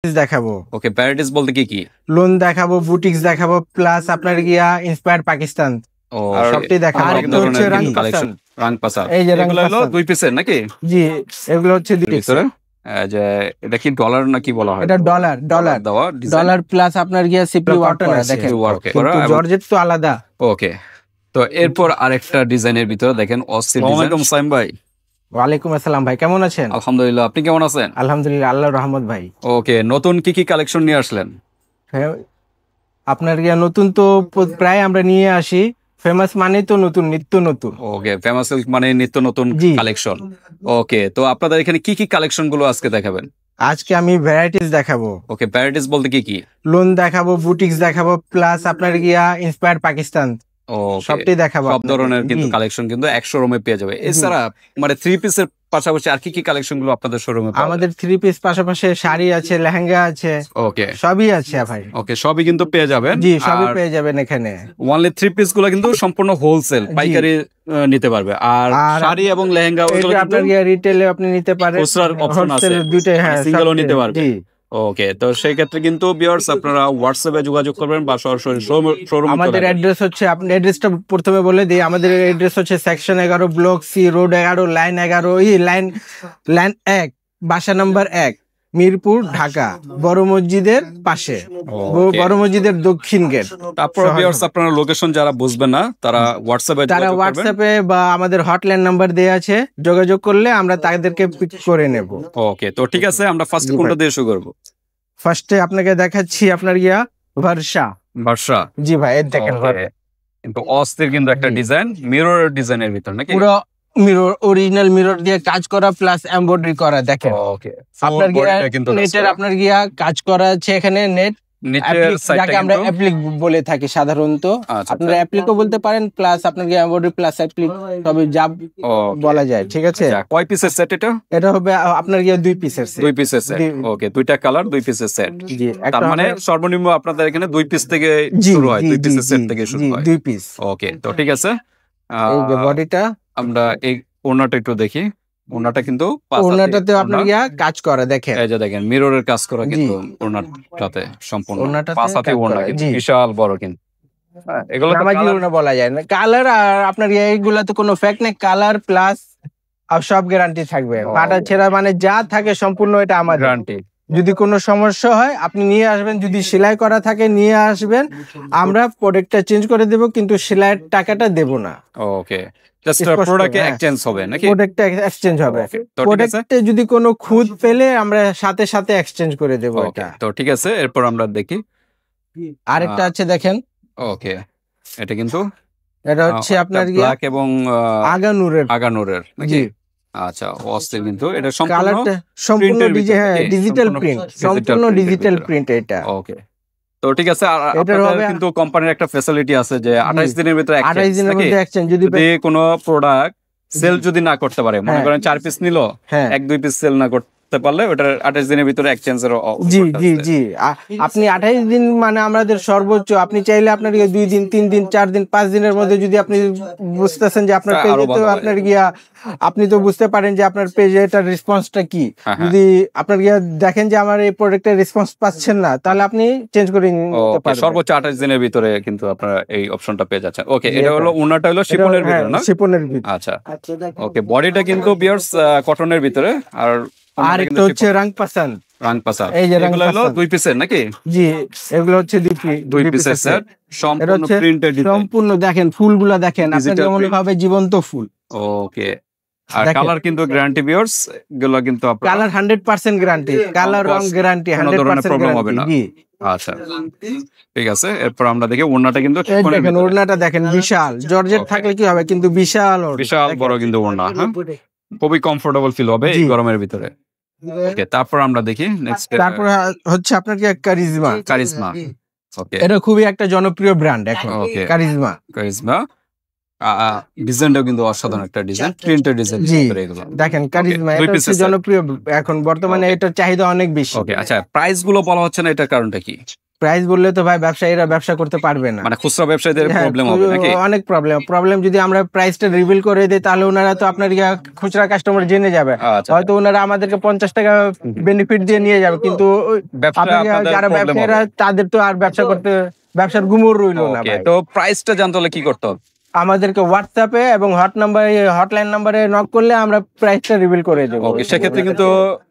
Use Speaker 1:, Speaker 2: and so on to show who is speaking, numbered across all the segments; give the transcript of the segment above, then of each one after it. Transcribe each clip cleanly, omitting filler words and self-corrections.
Speaker 1: দেখাবো।
Speaker 2: ওকে, ভ্যারাইটিস বলতে কি
Speaker 1: লোন দেখাবো, বুটিক্স দেখাবো, প্লাস আপনার গিয়া ইন্সপায়ার পাকিস্তান সবটি দেখাবো।
Speaker 2: আরেকটা হচ্ছে কালেকশন রাংপাসা।
Speaker 1: এই যে
Speaker 2: এগুলো হলো দুই পিসের নাকি?
Speaker 1: জি, এগুলো হচ্ছে দুই
Speaker 2: ভিতরে যে এটা কি ডলার নাকি বলা হয়?
Speaker 1: এটা ডলার
Speaker 2: দেওয়া
Speaker 1: ডলার প্লাস আপনার গিয়া সিপি ওয়ার্ক করা দেখেন। কিন্তু জর্জেট তো আলাদা।
Speaker 2: ওকে, তো এরপর আরেকটা ডিজাইনের ভিতরে দেখেন অস্থির ডিজাইন। ওয়ালাইকুম সালাম ভাই।
Speaker 1: ওয়ালাইকুম আসসালাম ভাই, কেমন আছেন?
Speaker 2: আলহামদুলিল্লাহ, আপনি কেমন আছেন?
Speaker 1: আলহামদুলিল্লাহ, আল্লাহর রহমত ভাই।
Speaker 2: ওকে, নতুন কি কালেকশন নিয়ে আসলেন?
Speaker 1: হ্যাঁ, আপনার গিয়া নতুন তো প্রায় আমরা নিয়ে আসি। ফেমাস মানে তো নতুন, নিত্য নতুন।
Speaker 2: ওকে, ফেমাস মানে নিত্য নতুন কালেকশন। ওকে, তো আপনাদের এখানে কি কালেকশন গুলো আজকে দেখাবেন?
Speaker 1: আজকে আমি ভ্যারাইটিস দেখাবো।
Speaker 2: ওকে, ভ্যারাইটিস বলতে কি?
Speaker 1: লোন দেখাবো, বুটিক্স দেখাবো, প্লাস আপনার গিয়া ইন্সপায়ার পাকিস্তান সবটি দেখাবো।
Speaker 2: সব ধরনের কিন্তু কালেকশন কিন্তু এক শোরুমে পেয়ে যাবে। এছাড়া মানে থ্রি পিসের পাশাপাশি আর কি কালেকশন গুলো আপনাদের শোরুমে?
Speaker 1: আমাদের থ্রি পিস পাশাপাশি শাড়ি আছে, লেহেঙ্গা আছে।
Speaker 2: ওকে,
Speaker 1: সবই আছে ভাই।
Speaker 2: ওকে, সবই কিন্তু পেয়ে যাবেন।
Speaker 1: জি, সবই পেয়ে যাবেন এখানে।
Speaker 2: ওনলি থ্রি পিস গুলো কিন্তু সম্পূর্ণ হোলসেল পাইকারি নিতে পারবে। আর শাড়ি এবং লেহেঙ্গা ওগুলো
Speaker 1: আপনার রিটেলে আপনি নিতে পারেন,
Speaker 2: খুচরার অপশন আছে,
Speaker 1: দুইটাই। হ্যাঁ,
Speaker 2: সিঙ্গেলও নিতে পারবে। ওকে, তো সেই ক্ষেত্রে কিন্তু ভিউয়ার্স আপনারা হোয়াটসঅ্যাপে যোগাযোগ করবেন বা সরাসরি শোরুমে।
Speaker 1: আমাদের অ্যাড্রেস হচ্ছে, আপনি অ্যাড্রেসটা প্রথমে বলে দিই। আমাদের অ্যাড্রেস হচ্ছে section 11, block C, road 11, line 11, line 1, বাসা নাম্বার 1, মিরপুর, ঢাকা, বড় মসজিদের পাশে, বড় মসজিদের দক্ষিণ গেট।
Speaker 2: তারপর ভিউয়ার্স আপনারা লোকেশন যারা বুঝবেন না তারা হোয়াটসঅ্যাপে
Speaker 1: বা আমাদের হটলাইন নাম্বার দেয়া আছে, যোগাযোগ করলে আমরা তাদেরকে পিক করে নেব।
Speaker 2: ওকে, তো ঠিক আছে, আমরা ফার্স্ট কোনটা দিয়ে শুরু করব?
Speaker 1: ফার্স্টে আপনাকে দেখাচ্ছি আপনার ভার্সা। জি ভাই, এই দেখেন
Speaker 2: কিন্তু অস্থির কিন্তু একটা ডিজাইন, মিরর ডিজাইনের ভিতর নাকি?
Speaker 1: পুরো মিরর, অরিজিনাল মিরর দিয়ে কাজ করা প্লাস এমব্রয়ডারি করা দেখেন।
Speaker 2: ওকে,
Speaker 1: আপনার গিয়া নেটের আপনার গিয়া কাজ করা আছে এখানে। নেট যাকে আমরা অ্যাপ্লিক বলে থাকি সাধারণত, আপনারা অ্যাপ্লিকও বলতে পারেন, প্লাস আপনার গিয়া এমব্রয়ডারি প্লাস অ্যাপ্লিক তবে যা বলা যায়। ঠিক আছে,
Speaker 2: কয় পিসের সেট এটা?
Speaker 1: এটা হবে আপনার গিয়া দুই পিসের সেট।
Speaker 2: ওকে, দুইটা কালার, দুই পিসের সেট। তার মানে সর্বনিম্ন আপনাদের এখানে দুই পিস থেকে শুরু হয়, দুই পিসের সেট থেকে শুরু হয়,
Speaker 1: দুই পিস।
Speaker 2: ওকে, তো ঠিক আছে।
Speaker 1: এই যে বডিটা,
Speaker 2: আমরা এই ওড়নাটা একটু দেখি। ওড়নাটা কিন্তু
Speaker 1: ওড়নাটাতে আপনার গিয়া কাজ করা দেখেন।
Speaker 2: এই যে দেখেন মিররের কাজ করা কিন্তু ওড়নাটাতে সম্পূর্ণ পাঁচ হাতে ওড়না, কিন্তু বিশাল বড়। কিন্তু এগুলো
Speaker 1: তো বলা যায় না কালার। আর আপনার এইগুলাতে কোনো ফ্যাক্ট নেই, কালার প্লাস আর সব গ্যারান্টি থাকবে। ফাটা ছেঁড়া মানে যা থাকে সম্পূর্ণ এটা আমার
Speaker 2: গ্যারান্টি।
Speaker 1: যদি কোনো সমস্যা হয় আপনি নিয়ে আসবেন, যদি সেলাই করা থাকে নিয়ে আসবেন, আমরা প্রোডাক্টটা চেঞ্জ করে দেব, কিন্তু সেলাইয়ের টাকাটা দেব না।
Speaker 2: ওকে, জাস্ট প্রোডাক্ট এক্সচেঞ্জ হবে নাকি?
Speaker 1: প্রোডাক্টটা এক্সচেঞ্জ হবে। প্রোডাক্টে যদি কোনো খুঁত পেলে আমরা সাথে সাথে এক্সচেঞ্জ করে দেব এটা।
Speaker 2: তো ঠিক আছে, এরপর আমরা দেখি
Speaker 1: আরেকটা আছে দেখেন।
Speaker 2: ওকে, এটা কিন্তু
Speaker 1: এটা হচ্ছে আপনার
Speaker 2: ব্ল্যাক এবং আগানুরের নাকি?
Speaker 1: জি,
Speaker 2: আচ্ছা, অস্থির কিন্তু এটা সম্পূর্ণ
Speaker 1: সম্পূর্ণ ডিজিটাল প্রিন্ট, সম্পূর্ণ ডিজিটাল প্রিন্ট এটা।
Speaker 2: ওকে, তো ঠিক আছে। আর আপনাদের কিন্তু কোম্পানির একটা ফ্যাসিলিটি আছে যে 28 দিনের ভিতরে
Speaker 1: 28 দিনের মধ্যে এক্সচেঞ্জ। যদি
Speaker 2: কোনো প্রোডাক্ট সেল যদি না করতে পারে, মনে করেন 4 পিস নিলো, 1-2 পিস সেল না করতে পারলে ওটার 28 দিনের ভিতরে এক্সচেঞ্জের।
Speaker 1: জি, আপনি 28 দিন মানে আমাদের সর্বোচ্চ। আপনি চাইলে আপনার 2 দিন, 3 দিন, 4 দিন, 5 দিনের মধ্যে যদি আপনি বুঝতেছেন যে আপনার পেজে তো আপনার গিয়া, আপনি তো বুঝতে পারেন যে আপনার পেজে এটার রেসপন্সটা কি। যদি আপনার গিয়া দেখেন যে আমার এই প্রোডাক্টের রেসপন্স পাচ্ছেন না, তাহলে আপনি চেঞ্জ করে নিতে পারবেন।
Speaker 2: সর্বোচ্চ 28 দিনের ভিতরে কিন্তু আপনারা এই অপশনটা পেয়ে যাচ্ছেন। ওকে, এটা হলো ওনাটা হলো শিপনের ভিতরে না?
Speaker 1: শিপনের ভিতরে।
Speaker 2: আচ্ছা, ওকে, বডিটা কিন্তু ভিউয়ার্স কটনের ভিতরে। আর
Speaker 1: একটা হচ্ছে রাংপাসা। এই যে
Speaker 2: এগুলো হলো দুই পিসের নাকি?
Speaker 1: জি, এগুলো হচ্ছে দুই পিসের সেট, সম্পূর্ণ প্রিন্টেড, সম্পূর্ণ দেখেন ফুলগুলো দেখেন, আপনাদের মনে হবে জীবন্ত ফুল।
Speaker 2: ওকে, আর কালার কিন্তু গ্যারান্টি ভিউয়ার্স, এগুলো কিন্তু
Speaker 1: কালার 100% গ্যারান্টি, কালার রং গ্যারান্টি 100%
Speaker 2: প্রবলেম হবে না। আচ্ছা, ঠিক আছে। এরপর আমরা দেখি ওড়নাটা কিন্তু
Speaker 1: দেখেন, ওড়নাটা দেখেন বিশাল। জর্জেট থাকলে কি হবে, কিন্তু বিশাল
Speaker 2: বড় কিন্তু ওড়না। খুবই কমফোর্টেবল ফিল হবে এই গরমের ভিতরে। ওকে, তারপর আমরা দেখি নেক্সট।
Speaker 1: তারপর হচ্ছে আপনার কি কারিজমা।
Speaker 2: ওকে,
Speaker 1: এটা খুবই একটা জনপ্রিয় ব্র্যান্ড এখন। কারিজমা
Speaker 2: ডিজাইনটাও কিন্তু অসাধারণ একটা ডিজাইন, প্রিন্টেড ডিজাইন করে এগুলো
Speaker 1: দেখেন। কারিজমা এটা হচ্ছে জনপ্রিয় এখন বর্তমানে, এটার চাহিদা অনেক বেশি।
Speaker 2: ওকে, আচ্ছা, প্রাইস গুলো বলা হচ্ছে না, এটার কারণটা কি?
Speaker 1: প্রাইস বললে তো ভাই ব্যবসায়ীরা ব্যবসা করতে পারবে না,
Speaker 2: মানে খুচরা ব্যবসায়ীদের প্রবলেম হবে নাকি?
Speaker 1: অনেক প্রবলেম যদি আমরা প্রাইসটা রিভিল করে দিই তাহলে ওনারা তো আপনার খুচরা কাস্টমার জেনে যাবে, হয়তো ওনারা আমাদেরকে 50 টাকা বেনিফিট দিয়ে নিয়ে যাবে, কিন্তু যারা ব্যবসায়ীরা তাদের তো আর ব্যবসার গুমর রইলো না।
Speaker 2: তো প্রাইসটা জানতে হলে কি করতে হবে?
Speaker 1: আমাদেরকে হোয়াটসঅ্যাপে এবং হটলাইন নাম্বারে নক করলে আমরা প্রাইসটা রিভিল করে দেবো।
Speaker 2: সেক্ষেত্রে কিন্তু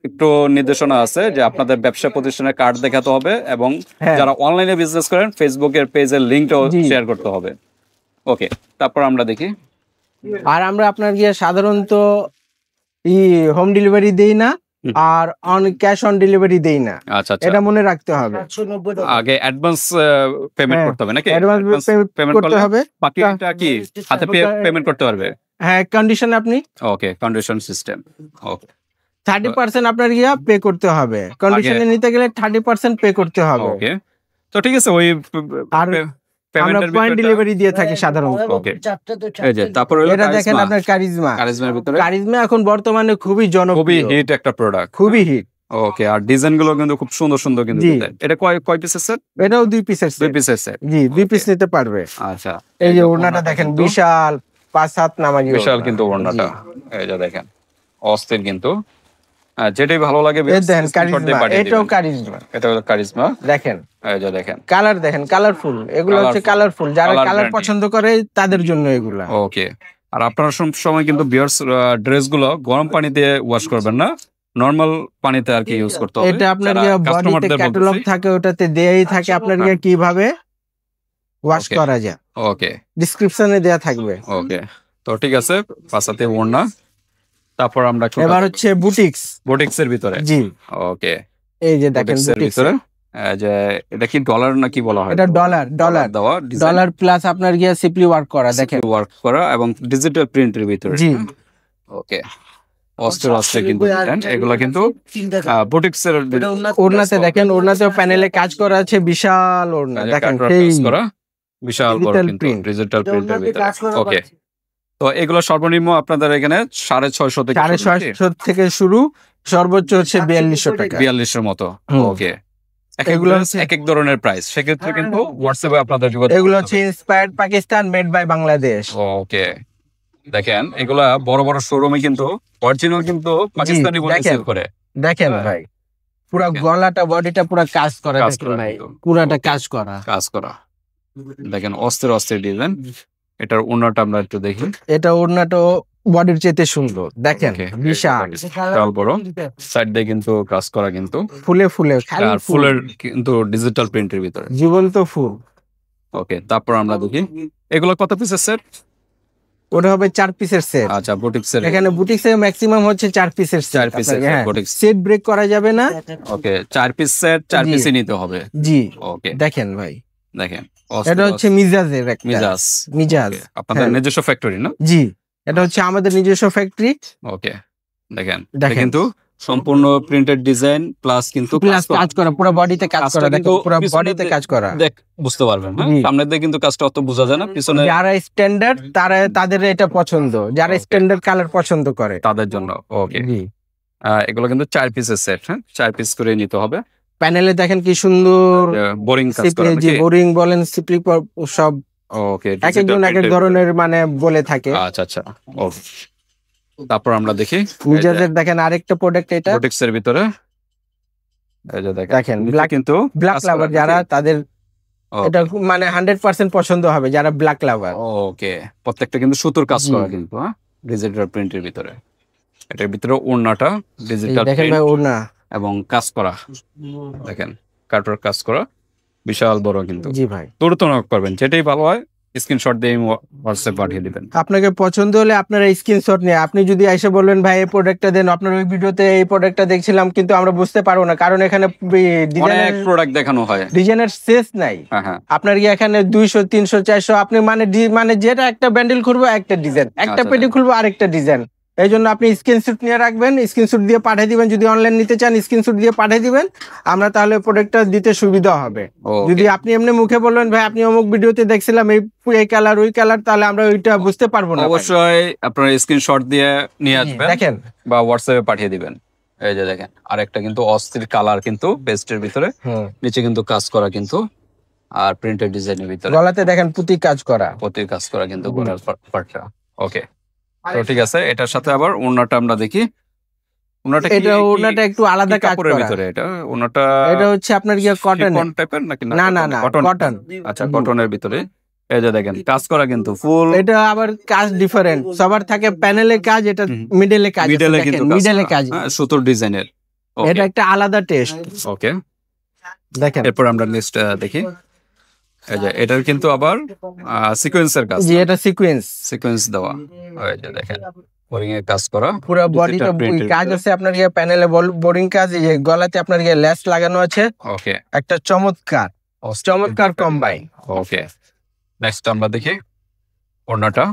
Speaker 2: একটু নির্দেশনা আছে যে আপনাদের ব্যবসা প্রতিষ্ঠানের কার্ড দেখাতে হবে এবং যারা অনলাইনে বিজনেস করেন ফেসবুকের পেজের লিংকটাও শেয়ার করতে হবে। ওকে, তারপর আমরা দেখি।
Speaker 1: আর আমরা আপনার সাধারণত হোম ডেলিভারি দেই না, আর ক্যাশ অন ডেলিভারি দেই না।
Speaker 2: আচ্ছা,
Speaker 1: এটা মনে রাখতে হবে।
Speaker 2: আগে অ্যাডভান্স পেমেন্ট করতে হবে নাকি?
Speaker 1: অ্যাডভান্স পেমেন্ট করতে হবে,
Speaker 2: বাকিটা কি হাতে পেমেন্ট করতে পারবে?
Speaker 1: হ্যাঁ, কন্ডিশন আপনি
Speaker 2: ওকে, কন্ডিশন সিস্টেম। ওকে,
Speaker 1: 30% আপনার পে করতে হবে, কন্ডিশনে নিতে গেলে 30% পে করতে হবে।
Speaker 2: ওকে, তো ঠিক আছে। ওই
Speaker 1: আর আমরা পয়েন্ট ডেলিভারি দিয়ে থাকি সাধারণত।
Speaker 2: ওকে, এই যে তারপর
Speaker 1: এটা দেখেন আপনার কারিজমার ভিতরে। কারিজমা এখন বর্তমানে খুবই জনপ্রিয়,
Speaker 2: খুবই হিট একটা প্রোডাক্ট,
Speaker 1: খুবই হিট।
Speaker 2: ওকে, আর ডিজাইন গুলো কিন্তু খুব সুন্দর সুন্দর কিন্তু। এটা কয় পিসের সেট?
Speaker 1: এটাও 2 পিসের সেট।
Speaker 2: 2 পিসের সেট,
Speaker 1: জি, 2 পিস নিতে পারবে।
Speaker 2: আচ্ছা,
Speaker 1: এই যে ওড়নাটা দেখেন, বিশাল 5-7 নামাজি
Speaker 2: বিশাল কিন্তু ওড়নাটা। এই যে দেখেন, অস্থির কিন্তু। যেটাই ভালো লাগে
Speaker 1: দেখেন, এটাও কারিজমা।
Speaker 2: এটা হলো কারিজমা,
Speaker 1: দেখেন।
Speaker 2: এই যে দেখেন,
Speaker 1: কালার দেখেন, কালারফুল। এগুলো হচ্ছে কালারফুল, যারা কালার পছন্দ করে তাদের জন্য এগুলা।
Speaker 2: ওকে, আর আপনারা সব সময় কিন্তু ভিউয়ার্স ড্রেসগুলো গরম পানি দিয়ে ওয়াশ করবেন না, নরমাল পানিতে আর কি ইউজ করতে হবে।
Speaker 1: এটা আপনার বডিতে ক্যাটালগ থাকে, ওটাতে দেয়াই থাকে আপনার কিভাবে ওয়াশ করা যায়।
Speaker 2: ওকে,
Speaker 1: ডেসক্রিপশনে দেয়া থাকবে।
Speaker 2: ওকে, তো ঠিক আছে। পাশাতে ওড়না। তারপর আমরা
Speaker 1: এবার হচ্ছে
Speaker 2: বুটিক্সের ভিতরে।
Speaker 1: জি,
Speaker 2: ওকে,
Speaker 1: এই যে দেখেন বুটিক্সের
Speaker 2: যে এটা কি ডলার না কি বলা হয়?
Speaker 1: এটা ডলার প্লাস আপনার সিম্পলি ওয়ার্ক করা, দেখেন
Speaker 2: ওয়ার্ক করা এবং ডিজিটাল প্রিন্টের ভিতরে।
Speaker 1: জি,
Speaker 2: ওকে, অস্ট্রে কিন্তু এগুলা কিন্তু বুটিক্সের
Speaker 1: ওড়নাতে দেখেন, ওড়নাতেও প্যানেলে কাজ করা আছে, বিশাল ওড়না দেখেন,
Speaker 2: বিশাল বড় কিন্তু ডিজিটাল প্রিন্টের ভিতরে। ওকে, তো এগুলো সর্বনিম্ন আপনাদের এখানে 650
Speaker 1: থেকে শুরু, সর্বোচ্চ হচ্ছে 4200 টাকা,
Speaker 2: 4200 মতো। ওকে, এগুলো এক এক ধরনের প্রাইস। সেক্ষেত্রে কিন্তু হোয়াটসঅ্যাপে আপনাদের যোগাযোগ।
Speaker 1: এগুলো হচ্ছে inspired Pakistan, made by Bangladesh.
Speaker 2: Okay, দেখেন এগুলা বড় বড় শোরুমে কিন্তু অরিজিনাল কিন্তু পাকিস্তানি বলে সেল করে।
Speaker 1: দেখেন ভাই, পুরো গলাটা বডিটা পুরো কাজ করা, দেখেন ভাই, পুরাটা কাজ করা। দেখেন অস্থির ডিজাইন। এটার ওড়নাটা আমরা একটু দেখি। এটা ওড়নাটা বডির চেয়ে সুন্দর, দেখেন বিশাল
Speaker 2: বড়। সাইড দিয়ে কিন্তু কাজ করা, কিন্তু
Speaker 1: ফুলে
Speaker 2: আর ফুলের কিন্তু ডিজিটাল প্রিন্টের ভিতরে
Speaker 1: জীবন্ত ফুল।
Speaker 2: ওকে, তারপর আমরা দেখি এগুলো কত পিসের সেট?
Speaker 1: ওটা হবে 4 পিসের সেট।
Speaker 2: আচ্ছা, বুটিক্সের
Speaker 1: এখানে বুটিক্সের ম্যাক্সিমাম হচ্ছে 4 পিসের সেট।
Speaker 2: 4 পিসের বুটিক্স
Speaker 1: সেট ব্রেক করা যাবে না।
Speaker 2: ওকে, 4 পিস সেট, 4 পিসই নিতে হবে।
Speaker 1: জি,
Speaker 2: ওকে,
Speaker 1: দেখেন ভাই,
Speaker 2: দেখেন
Speaker 1: এটা হচ্ছে মিজাজের একটা মিজাজ,
Speaker 2: আপনাদের নিজস্ব ফ্যাক্টরি না?
Speaker 1: জি, এটা হচ্ছে আমাদের নিজস্ব ফ্যাক্টরি।
Speaker 2: ওকে, দেখেন কিন্তু সম্পূর্ণ প্রিন্টেড ডিজাইন প্লাস কিন্তু
Speaker 1: কাজ করা, পুরো বডিতে কাজ করা, দেখো পুরো বডিতে কাজ করা।
Speaker 2: দেখ, বুঝতে পারবেন। সামনে দিয়ে কিন্তু কাজটা অত বোঝা যায় না, পিছনে
Speaker 1: যারা স্ট্যান্ডার্ড তাদের এটা পছন্দ, যারা স্ট্যান্ডার্ড কালার পছন্দ করে তাদের
Speaker 2: জন্য। ওকে, এগুলো কিন্তু 4 পিসের সেট। 4 পিস করে নিতে হবে।
Speaker 1: প্যানেলে দেখেন কি সুন্দর
Speaker 2: বোরিং কাজ করা,
Speaker 1: জি, বোরিং বলেন, সিপ্লি সব।
Speaker 2: ওকে,
Speaker 1: একজন এক এক ধরনের মানে বলে থাকে।
Speaker 2: আচ্ছা, ওকে, তারপর আমরা দেখি
Speaker 1: মিজাজের দেখেন আরেকটা প্রোডাক্ট, এটা
Speaker 2: বুটিক্সের ভিতরে। এই যে দেখেন ব্ল্যাক, কিন্তু
Speaker 1: ব্ল্যাক লাভার যারা, তাদের এটা মানে 100% পছন্দ হবে, যারা ব্ল্যাক লাভার।
Speaker 2: ওকে, প্রত্যেকটা কিন্তু সুতোর কাজ করা, কিন্তু ডিজিটাল প্রিন্টের ভিতরে। এটার ভিতরে ওড়নাটা ডিজিটাল
Speaker 1: দেখেন ভাই, ওড়না
Speaker 2: এবং কাজ করা, দেখেন কাটার কাজ করা, বিশাল বড় কিন্তু।
Speaker 1: জি ভাই,
Speaker 2: দ্রুত নক করবেন, যেটাই ভালো হয় স্ক্রিনশট দিয়ে হোয়াটসঅ্যাপ পাঠিয়ে দিবেন।
Speaker 1: আপনাকে পছন্দ হলে আপনারা স্ক্রিনশট নিয়ে আপনি যদি এসে বলবেন ভাই এই প্রোডাক্টটা দেন, আপনার ওই ভিডিওতে এই প্রোডাক্টটা দেখছিলাম কিন্তু আমরা বুঝতে পারবো না, কারণ এখানে
Speaker 2: অনেক প্রোডাক্ট দেখানো হয়,
Speaker 1: ডিজাইনের শেষ নাই। আপনার এখানে 200 300 400 আপনি মানে যেটা একটা ব্যান্ডেল খুলবো একটা ডিজাইন, একটা পেটি খুলবো আরেকটা ডিজাইন। এই জন্য আপনি স্ক্রিনশট নিয়ে রাখবেন, স্ক্রিনশট দিয়ে পাঠিয়ে দিবেন। যদি অনলাইন নিতে চান স্ক্রিনশট দিয়ে পাঠিয়ে দিবেন, আমরা তাহলে প্রোডাক্টটা দিতে সুবিধা হবে। যদি আপনি এমনি মুখে বলবেন ভাই আপনি অমুক ভিডিওতে দেখছিলাম এই কালার ওই কালার, তাহলে আমরা ওইটা বুঝতে পারবো না।
Speaker 2: অবশ্যই আপনারা স্ক্রিনশট দিয়ে নিয়ে আসবেন,
Speaker 1: দেখেন,
Speaker 2: বা হোয়াটসঅ্যাপে পাঠিয়ে দিবেন। এই যে দেখেন আরেকটা কিন্তু অস্থির কালার কিন্তু পেস্টের ভিতরে, নিচে কিন্তু কাজ করা কিন্তু, আর প্রিন্টেড ডিজাইনের ভিতরে
Speaker 1: গলাতে দেখেন পুঁতি কাজ করা,
Speaker 2: প্রতি কাজ করা কিন্তু গলার পার্টটা। ওকে, তো ঠিক আছে। এটার সাথে আবার ওড়নাটা আমরা দেখি। ওড়নাটা
Speaker 1: এটা ওড়নাটা একটু আলাদা কাপড়ের
Speaker 2: ভিতরে, এটা ওড়নাটা
Speaker 1: এটা হচ্ছে আপনার কি কটন
Speaker 2: টাইপের নাকি?
Speaker 1: না কটন।
Speaker 2: আচ্ছা, কটনের ভিতরে এই যে দেখেন কাজ করা কিন্তু ফুল।
Speaker 1: এটা আবার কাজ ডিফারেন্ট, সবার থাকে প্যানেলে কাজ, এটা মিডলে কাজ,
Speaker 2: মিডলে কিন্তু
Speaker 1: মিডলে কাজ
Speaker 2: সুতোর ডিজাইনের।
Speaker 1: এটা একটা আলাদা টেস্ট।
Speaker 2: ওকে,
Speaker 1: দেখেন
Speaker 2: এরপর আমরা নেক্সট দেখি। এই যে এটার কিন্তু আবার সিকোয়েন্সের কাজ।
Speaker 1: জি, এটা সিকোয়েন্স
Speaker 2: দেওয়া। এই যে দেখেন বোরিং এর কাজ করা,
Speaker 1: পুরো বডিটা কাজ আছে আপনার কি প্যানেলে বোরিং কাজ, এই যে গলাতে আপনার কি লেস লাগানো আছে।
Speaker 2: ওকে,
Speaker 1: একটা চমৎকার কম্বাইন।
Speaker 2: ওকে, নেক্সট আমরা দেখি ওড়নাটা।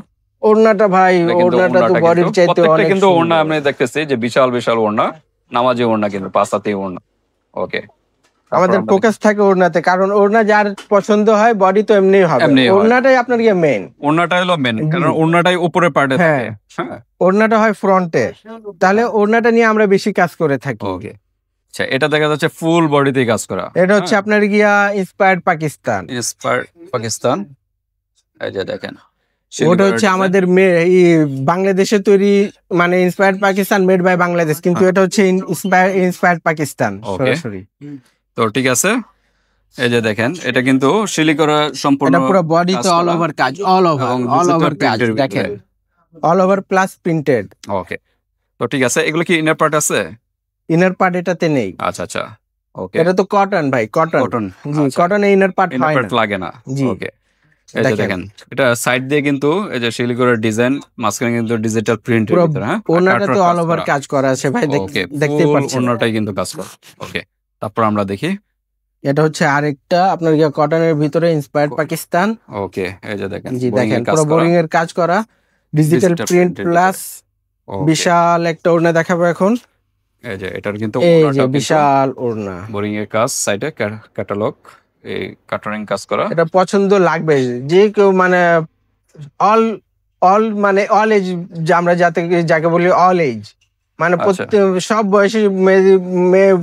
Speaker 1: ওড়নাটা ভাই, ওড়নাটা তো বডির চাইতে অনেক
Speaker 2: কিন্তু ওড়না আমি দেখতেছি যে বিশাল বিশাল ওড়না, নামাজি ওড়না কিন্তু পাঁচাতে ওড়না। ওকে,
Speaker 1: আমাদের ফোকাস থাকে ওড়নাতে, কারণ ওড়না যার পছন্দ হয় বডি তো এমনি হবে, ওড়নাটাই আপনার কি মেইন।
Speaker 2: ওড়নাটাই হলো মেইন, কারণ ওড়নাটাই উপরে পার্টে থাকে। হ্যাঁ,
Speaker 1: ওড়নাটা হয় ফ্রন্টে, তাহলে ওড়নাটা নিয়ে আমরা বেশি কাজ করে থাকি।
Speaker 2: ওকে, আচ্ছা, এটা দেখা যাচ্ছে ফুল বডিতে কাজ করা।
Speaker 1: এটা হচ্ছে আপনার গিয়া ইন্সপায়ার্ড পাকিস্তান।
Speaker 2: এই যে দেখেন
Speaker 1: ওটা হচ্ছে আমাদের বাংলাদেশে তৈরি, মানে inspired Pakistan, made by Bangladesh, কিন্তু এটা হচ্ছে ইন্সপায়ার্ড পাকিস্তান সরাসরি।
Speaker 2: তো ঠিক আছে, এই যে দেখেন এটা কিন্তু শিলিকরা সম্পূর্ণ,
Speaker 1: এটা পুরো বডিতে অল ওভার কাজ, অল ওভার কাজ দেখেন, অল ওভার প্লাস প্রিন্টেড।
Speaker 2: ওকে, তো ঠিক আছে। এগুলো কি ইনার পার্ট আছে?
Speaker 1: ইনার পার্ট এটাতে নেই।
Speaker 2: আচ্ছা, ওকে,
Speaker 1: এটা তো কটন ভাই, কটন। জি, কটনে ইনার পার্ট হয় না,
Speaker 2: লাগে না। ওকে, এই যে দেখেন এটা সাইড দিয়ে কিন্তু এই যে শিলিগুড়ির ডিজাইন, মাঝখানে কিন্তু ডিজিটাল প্রিন্ট এর ভিতরে। হ্যাঁ,
Speaker 1: ওনাটাতে অল ওভার কাজ করা আছে ভাই, দেখতে পাচ্ছেন
Speaker 2: ওনাটাই কিন্তু কাজ করা। ওকে, তারপর আমরা দেখি।
Speaker 1: এটা হচ্ছে আরেকটা আপনার কটনের ভিতরে ইন্সপায়ার্ড পাকিস্তান।
Speaker 2: ওকে, এই যে দেখেন,
Speaker 1: জি দেখেন পুরো বোরিং এর কাজ করা, ডিজিটাল প্রিন্ট প্লাস বিশাল একটা ওড়না দেখাবো এখন।
Speaker 2: এই যে এটার কিন্তু
Speaker 1: বিশাল ওড়না,
Speaker 2: বোরিং এর কাজ, সাইডে ক্যাটালগ, এই কাটারিং কাজ করা।
Speaker 1: এটা পছন্দ লাগবে যে কেউ, মানে অল এজ, আমরা যাকে বলি অল এজ, মানে সব বয়সী মেয়ে,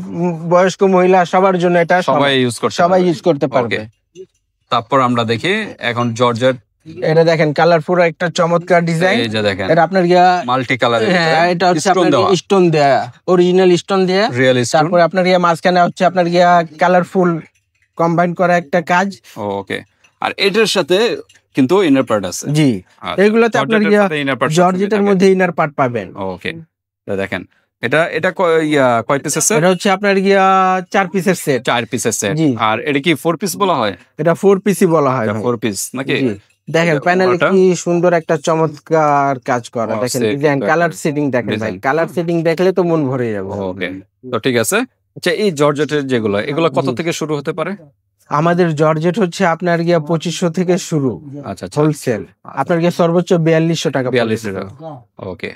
Speaker 1: বয়স্ক মহিলা, সবার জন্য এটা সবাই ইউজ করতে পারবে।
Speaker 2: তারপর আমরা দেখি এখন জর্জেট।
Speaker 1: এটা দেখেন কালারফুল একটা চমৎকার ডিজাইন।
Speaker 2: এই যে দেখেন
Speaker 1: এটা আপনার
Speaker 2: মাল্টি কালার।
Speaker 1: হ্যাঁ, এটা হচ্ছে আপনার স্টোন দেয়া, অরিজিনাল স্টোন দেয়া। তারপরে আপনার মাঝখানে হচ্ছে আপনার কালারফুল কম্বাইন করা একটা কাজ।
Speaker 2: ওকে, আর এটার সাথে কিন্তু ইনার পার্ট আছে।
Speaker 1: জি, এগুলোতে আপনার জর্জেটের মধ্যে ইনার পার্ট পাবেন।
Speaker 2: ওকে, তো দেখেন এটা কয় পিস আছে?
Speaker 1: এটা হচ্ছে আপনার 4 পিসের সেট।
Speaker 2: 4 পিসের সেট। আর এটা কি 4 পিস বলা হয়?
Speaker 1: এটা 4 পিসই বলা হয়।
Speaker 2: 4 পিস নাকি?
Speaker 1: দেখেন প্যানেলে কি সুন্দর একটা চমৎকার কাজ করা, দেখেন ডিজাইন, কালার সেটিং দেখেন ভাই, কালার সেটিং দেখলে তো মন ভরে যাবে।
Speaker 2: ওকে, তো ঠিক আছে। আচ্ছা, এই জর্জেটের যেগুলো, এগুলো কত থেকে শুরু হতে পারে?
Speaker 1: আমাদের জর্জেট হচ্ছে আপনার 2500 থেকে শুরু।
Speaker 2: আচ্ছা,
Speaker 1: হোলসেল আপনার সর্বোচ্চ 4200 টাকা।
Speaker 2: 4200 টাকা। ওকে,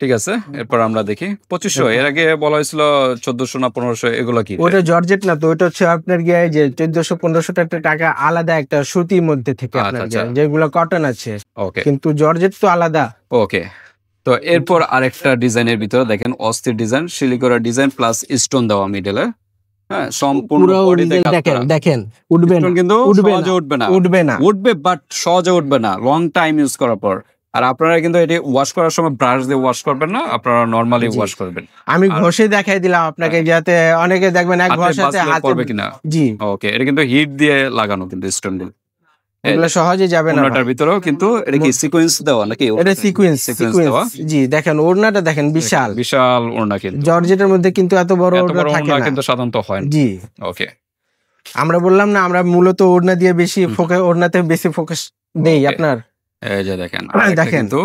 Speaker 2: ঠিক আছে। এরপর আমরা দেখি 2500। এর আগে বলা হয়েছিল 1400 না 1500, এগুলো কি?
Speaker 1: ওটা জর্জেট না তো, ওটা হচ্ছে আপনার যে 1400-1500 টাকা আলাদা একটা সুতির মধ্যে থেকে আপনার যেগুলো কটন আছে।
Speaker 2: ওকে,
Speaker 1: কিন্তু জর্জেট তো আলাদা।
Speaker 2: ওকে, তো এরপর আরেকটা ডিজাইনের ভিতরে দেখেন অস্থির ডিজাইন, শিলিগুড়া ডিজাইন প্লাস স্টোন দেওয়া মিডলে। হ্যাঁ, সম্পূর্ণ বডিতে কাজ করা।
Speaker 1: দেখেন উঠবে না,
Speaker 2: কিন্তু সহজে উঠবে, বাট সহজে উঠবে না লং টাইম ইউজ করার পর। আর আপনারা কিন্তু এটি ওয়াশ করার সময় ব্রাশ দিয়ে ওয়াশ করবেন না, আপনারা নরমালি ওয়াশ করবেন।
Speaker 1: আমি ঘষে দেখাই দিলাম আপনাকে, যাতে অনেকে দেখবেন এক ঘষাতে হাত
Speaker 2: পড়বে কিনা।
Speaker 1: জি,
Speaker 2: ওকে, এটা কিন্তু হিট দিয়ে লাগানো কিন্তু স্টোনগুলো,
Speaker 1: এগুলো সহজে যাবে না।
Speaker 2: ওনাটার ভিতরেও কিন্তু এটা কি সিকোয়েন্স দেওয়া নাকি?
Speaker 1: এটা সিকোয়েন্স দেওয়া। জি, দেখেন ওড়নাটা দেখেন, বিশাল
Speaker 2: ওড়না, কিন্তু
Speaker 1: জর্জেটের মধ্যে কিন্তু এত বড় ওড়না থাকে না,
Speaker 2: কিন্তু সাধারণত হয় না।
Speaker 1: জি,
Speaker 2: ওকে,
Speaker 1: আমরা বললাম না, আমরা মূলত ওড়না দিয়ে বেশি ফোকাস, ওড়নাতে বেশি ফোকাস দেই আপনার।
Speaker 2: এই যে দেখেন কিন্তু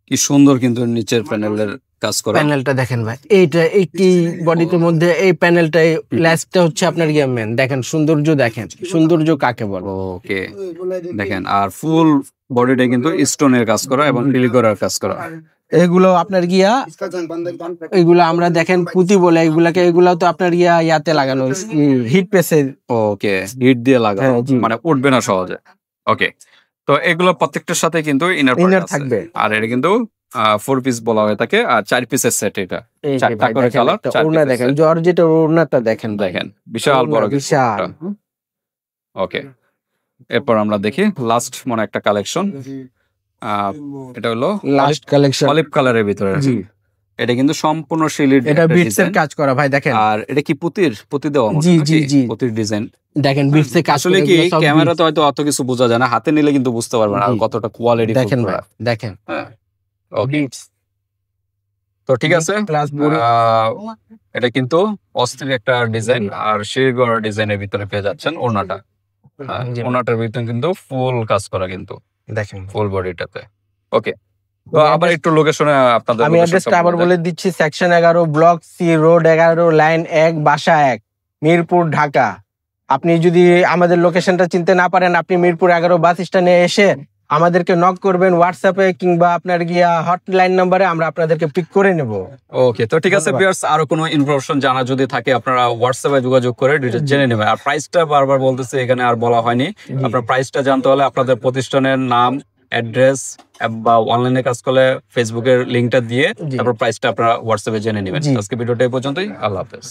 Speaker 2: কি সুন্দর কিন্তু নিচের প্যানেলের কাজ করা।
Speaker 1: প্যানেলটা দেখেন ভাই, এইটা একটি বডির মধ্যে এই প্যানেলটাই, ল্যাসটা হচ্ছে আপনার মেন। দেখেন সৌন্দর্য, দেখেন সৌন্দর্য কাকে বলে।
Speaker 2: ওকে, দেখেন আর ফুল বডিটা কিন্তু স্টোনের কাজ করা এবং ফিলিগ্রানের কাজ করা।
Speaker 1: এগুলো আপনার এগুলো আমরা দেখেন পুঁতি বলে, এগুলো তো আপনার ইয়াতে লাগানো, হিট প্রেসে।
Speaker 2: ওকে, হিট দিয়ে লাগানো, মানে উঠবে না সহজে। ওকে, তো এগুলো প্রত্যেকটার সাথে কিন্তু ইনার থাকবে, আর এটা কিন্তু 4 পিস বলা হয়ে থাকে, আর 4 পিসের সেট এটা।
Speaker 1: এই যে
Speaker 2: 4টা
Speaker 1: ভাই
Speaker 2: করে
Speaker 1: দেখেন,
Speaker 2: কালার,
Speaker 1: একটা
Speaker 2: 4
Speaker 1: ওড়না
Speaker 2: পিসের
Speaker 1: দেখেন,
Speaker 2: সেট।
Speaker 1: জর্জেটের ওড়নাটা দেখেন ভাই।
Speaker 2: দেখেন বিশাল
Speaker 1: ওড়না
Speaker 2: বড় কিন্তু
Speaker 1: বিশাল।
Speaker 2: ওড়নাটা। ওকে, এরপর আমরা দেখি লাস্ট মনে একটা কালেকশন। এটা হলো
Speaker 1: লাস্ট কালেকশন।
Speaker 2: অলিভ কালারের ভিতরে।
Speaker 1: জি,
Speaker 2: এটা কিন্তু সম্পূর্ণ শিলির
Speaker 1: এটা
Speaker 2: একটা
Speaker 1: বিটস এর
Speaker 2: ডিজাইন।
Speaker 1: কাজ করা ভাই দেখেন।
Speaker 2: আর এটা কি পুঁতি দেওয়া মনে
Speaker 1: জি
Speaker 2: হয়
Speaker 1: জি
Speaker 2: নাকি?
Speaker 1: জি,
Speaker 2: পুঁতির ডিজাইন।
Speaker 1: দেখেন বিটস এর কাজ
Speaker 2: আসলে
Speaker 1: করে
Speaker 2: কি
Speaker 1: এগুলো সব
Speaker 2: ক্যামেরাতে হয়তো অত কিছু বোঝা যায় না, হাতে নিলে কিন্তু বুঝতে পারবেন আর
Speaker 1: জি।
Speaker 2: কতটা কোয়ালিটি
Speaker 1: দেখেন ভাই দেখেন
Speaker 2: হ্যাঁ, ওকে।
Speaker 1: বিটস
Speaker 2: তো ঠিক আছে,
Speaker 1: প্লাস বড়ি।
Speaker 2: এটা কিন্তু অস্থির একটা ডিজাইন, আর শিরগড় ডিজাইনের ভিতরে পেয়ে যাচ্ছেন ওড়নাটা। ওড়নাটার ভিতরে কিন্তু ফুল কাজ করা, কিন্তু
Speaker 1: দেখেন
Speaker 2: ফুল বডিটাতে। ওকে, তো আবার একটু লোকেশনে আপনাদের
Speaker 1: আমি অ্যাড্রেসটা আবার বলে দিচ্ছি, section 11, block C, road 11, line 1, বাসা 1, মিরপুর, ঢাকা। আপনি যদি আমাদের লোকেশনটা চিনতে না পারেন, আপনি মিরপুর 11 বাস স্ট্যান্ডে এসে আমাদেরকে নক করবেন হোয়াটসঅ্যাপে কিংবা আপনার গিয়া হটলাইন নম্বরে, আমরা আপনাদেরকে পিক করে নেব।
Speaker 2: ওকে, তো ঠিক আছে ভিউয়ার্স, আরো কোনো ইনফরমেশন জানা যদি থাকে আপনারা হোয়াটসঅ্যাপে যোগাযোগ করে ডিটেইলস জেনে নেবেন। আর প্রাইসটা বারবার বলতেছি, এখানে আর বলা হয়নি। আপনার প্রাইসটা জানতে হলে আপনাদের প্রতিষ্ঠানের নাম, অ্যাড্রেস বা অনলাইনে কাজ করলে ফেসবুকের লিংকটা দিয়ে তারপর প্রাইসটা আপনারা হোয়াটসঅ্যাপে জেনে নেবেন। আজকে ভিডিওটা এই পর্যন্তই, আল্লাহ হাফেজ।